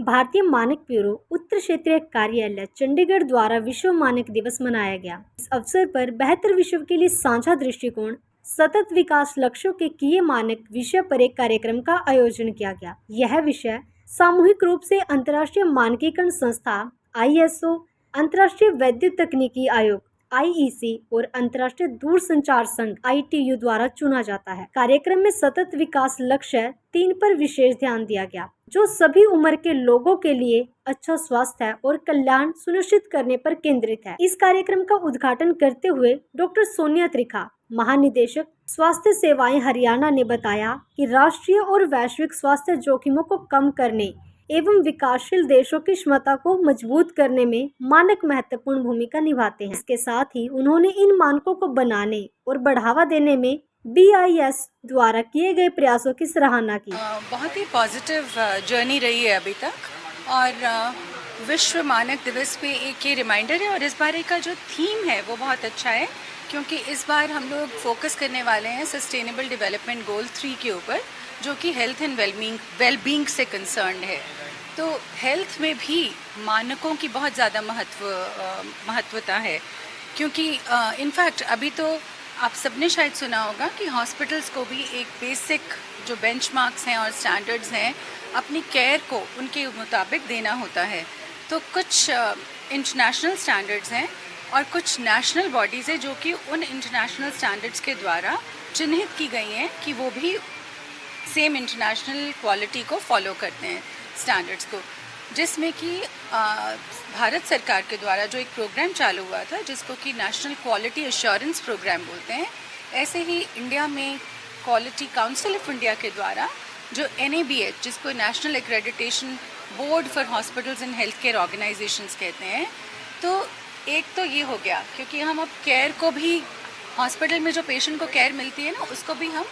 भारतीय मानक ब्यूरो उत्तर क्षेत्रीय कार्यालय चंडीगढ़ द्वारा विश्व मानक दिवस मनाया गया। इस अवसर पर बेहतर विश्व के लिए साझा दृष्टिकोण, सतत विकास लक्ष्यों के किए मानक विषय पर एक कार्यक्रम का आयोजन किया गया। यह विषय सामूहिक रूप से अंतर्राष्ट्रीय मानकीकरण संस्था ISO, अंतर्राष्ट्रीय वैद्युत तकनीकी आयोग IEC और अंतर्राष्ट्रीय दूरसंचार संघ ITU द्वारा चुना जाता है। कार्यक्रम में सतत विकास लक्ष्य 3 पर विशेष ध्यान दिया गया, जो सभी उम्र के लोगों के लिए अच्छा स्वास्थ्य और कल्याण सुनिश्चित करने पर केंद्रित है। इस कार्यक्रम का उद्घाटन करते हुए डॉक्टर सोनिया त्रिखा, महानिदेशक स्वास्थ्य सेवाएं हरियाणा ने बताया कि राष्ट्रीय और वैश्विक स्वास्थ्य जोखिमों को कम करने एवं विकासशील देशों की क्षमता को मजबूत करने में मानक महत्वपूर्ण भूमिका निभाते हैं। इसके साथ ही उन्होंने इन मानकों को बनाने और बढ़ावा देने में BIS द्वारा किए गए प्रयासों की सराहना की। बहुत ही पॉजिटिव जर्नी रही है अभी तक और विश्व मानक दिवस पे एक ये रिमाइंडर है और इस बार का जो थीम है वो बहुत अच्छा है, क्योंकि इस बार हम लोग फोकस करने वाले हैं सस्टेनेबल डेवलपमेंट गोल 3 के ऊपर, जो कि हेल्थ एंड वेलबींग से कंसर्न्ड है। तो हेल्थ में भी मानकों की बहुत ज़्यादा महत्वता है, क्योंकि इनफैक्ट अभी तो आप सबने शायद सुना होगा कि हॉस्पिटल्स को भी एक बेसिक जो बेंचमार्क्स हैं और स्टैंडर्ड्स हैं अपनी केयर को उनके मुताबिक देना होता है। तो कुछ इंटरनेशनल स्टैंडर्ड्स हैं और कुछ नेशनल बॉडीज़ हैं जो कि उन इंटरनेशनल स्टैंडर्ड्स के द्वारा चिन्हित की गई हैं कि वो भी सेम इंटरनेशनल क्वालिटी को फॉलो करते हैं, स्टैंडर्ड्स को, जिसमें कि भारत सरकार के द्वारा जो एक प्रोग्राम चालू हुआ था जिसको कि नेशनल क्वालिटी एश्योरेंस प्रोग्राम बोलते हैं, ऐसे ही इंडिया में क्वालिटी काउंसिल ऑफ इंडिया के द्वारा जो NABH, जिसको national accreditation board for hospitals and health care organisations कहते हैं, तो एक तो ये हो गया, क्योंकि हम अब केयर को भी हॉस्पिटल में जो पेशेंट को केयर मिलती है ना, उसको भी हम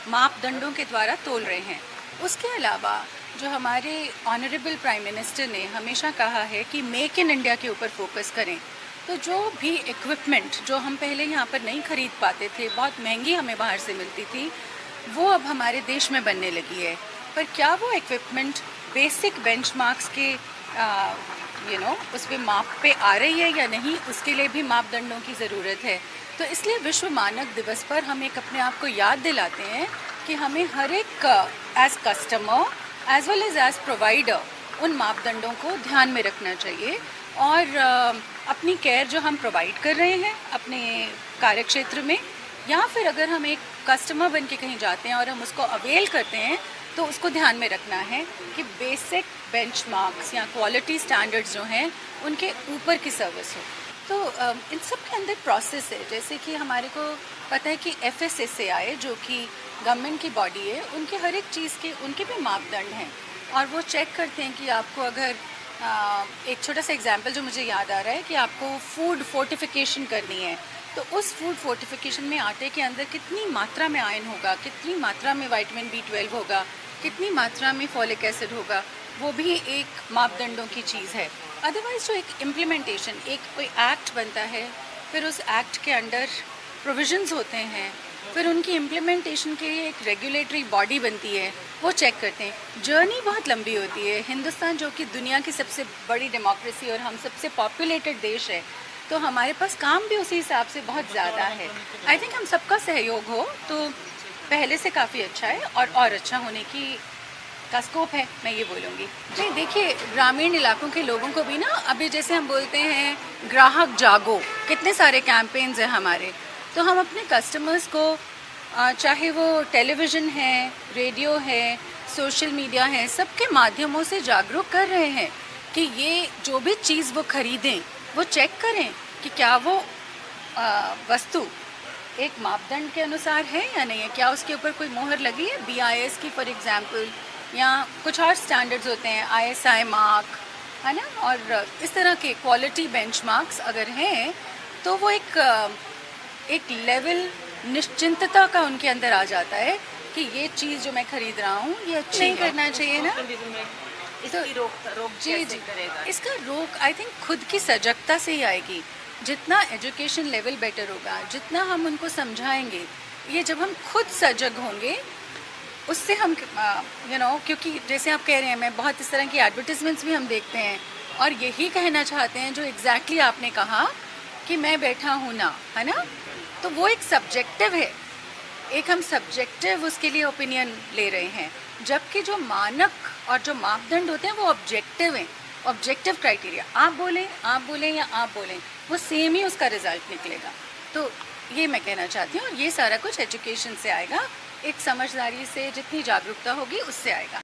मापदंडों के द्वारा तोल रहे हैं। उसके अलावा जो हमारे ऑनरेबल प्राइम मिनिस्टर ने हमेशा कहा है कि मेक इन इंडिया के ऊपर फोकस करें, तो जो भी इक्विपमेंट जो हम पहले यहाँ पर नहीं खरीद पाते थे, बहुत महंगी हमें बाहर से मिलती थी, वो अब हमारे देश में बनने लगी है। पर क्या वो इक्विपमेंट बेसिक बेंचमार्क्स के उस पर माप पे आ रही है या नहीं, उसके लिए भी मापदंडों की ज़रूरत है। तो इसलिए विश्व मानक दिवस पर हम एक अपने आप को याद दिलाते हैं कि हमें हर एक as customer as well as provider उन मापदंडों को ध्यान में रखना चाहिए और अपनी केयर जो हम प्रोवाइड कर रहे हैं अपने कार्यक्षेत्र में, या फिर अगर हम एक कस्टमर बन के कहीं जाते हैं और हम उसको अवेल करते हैं, तो उसको ध्यान में रखना है कि बेसिक बेंचमार्क्स या क्वालिटी स्टैंडर्ड्स जो हैं उनके ऊपर की सर्विस हो। तो इन सब के अंदर प्रोसेस है, जैसे कि हमारे को पता है कि FSSAI जो कि गवर्नमेंट की बॉडी है, उनके हर एक चीज़ के उनके भी मापदंड हैं और वो चेक करते हैं कि आपको अगर एक छोटा सा एग्जांपल जो मुझे याद आ रहा है कि आपको फूड फोर्टिफिकेशन करनी है, तो उस फूड फोर्टिफिकेशन में आटे के अंदर कितनी मात्रा में आयरन होगा, कितनी मात्रा में विटामिन B12 होगा, कितनी मात्रा में फॉलिक एसिड होगा, वो भी एक मापदंडों की चीज़ है। अदरवाइज जो एक इम्प्लीमेंटेशन, एक कोई एक्ट बनता है, फिर उस एक्ट के अंडर प्रोविजंस होते हैं, फिर उनकी इम्प्लीमेंटेशन के लिए एक रेगुलेटरी बॉडी बनती है, वो चेक करते हैं। जर्नी बहुत लंबी होती है। हिंदुस्तान जो कि दुनिया की सबसे बड़ी डेमोक्रेसी और हम सबसे पॉपुलेटेड देश है, तो हमारे पास काम भी उसी हिसाब से बहुत ज़्यादा है। आई थिंक हम सबका सहयोग हो तो पहले से काफ़ी अच्छा है और अच्छा होने का स्कोप है, मैं ये बोलूँगी। जी देखिए, ग्रामीण इलाकों के लोगों को भी ना, अभी जैसे हम बोलते हैं ग्राहक जागो, कितने सारे कैंपेन्स हैं हमारे, तो हम अपने कस्टमर्स को चाहे वो टेलीविज़न है, रेडियो है, सोशल मीडिया है, सबके माध्यमों से जागरूक कर रहे हैं कि ये जो भी चीज़ वो ख़रीदें वो चेक करें कि क्या वो वस्तु एक मापदंड के अनुसार है या नहीं है, क्या उसके ऊपर कोई मोहर लगी है BIS की फॉर एग्जांपल, या कुछ और स्टैंडर्ड्स होते हैं ISI मार्क, है ना, और इस तरह के क्वालिटी बेंचमार्क्स अगर हैं तो वो एक लेवल निश्चिंतता का उनके अंदर आ जाता है कि ये चीज़ जो मैं ख़रीद रहा हूँ ये अच्छी नहीं करना चाहिए ना। इसकी रोक जी करेगा। इसका रोक आई थिंक खुद की सजगता से ही आएगी। जितना एजुकेशन लेवल बेटर होगा, जितना हम उनको समझाएंगे, ये जब हम खुद सजग होंगे उससे हम क्योंकि जैसे आप कह रहे हैं, मैं बहुत इस तरह की एडवर्टीजमेंट्स भी हम देखते हैं और यही कहना चाहते हैं जो एग्जैक्टली आपने कहा कि मैं बैठा हूँ ना, है ना, तो वो एक सब्जेक्टिव है, एक हम सब्जेक्टिव उसके लिए ओपिनियन ले रहे हैं, जबकि जो मानक और जो मापदंड होते हैं वो ऑब्जेक्टिव हैं, ऑब्जेक्टिव क्राइटेरिया। आप बोलें या आप बोलें, वो सेम ही उसका रिजल्ट निकलेगा। तो ये मैं कहना चाहती हूँ, और ये सारा कुछ एजुकेशन से आएगा, एक समझदारी से, जितनी जागरूकता होगी उससे आएगा।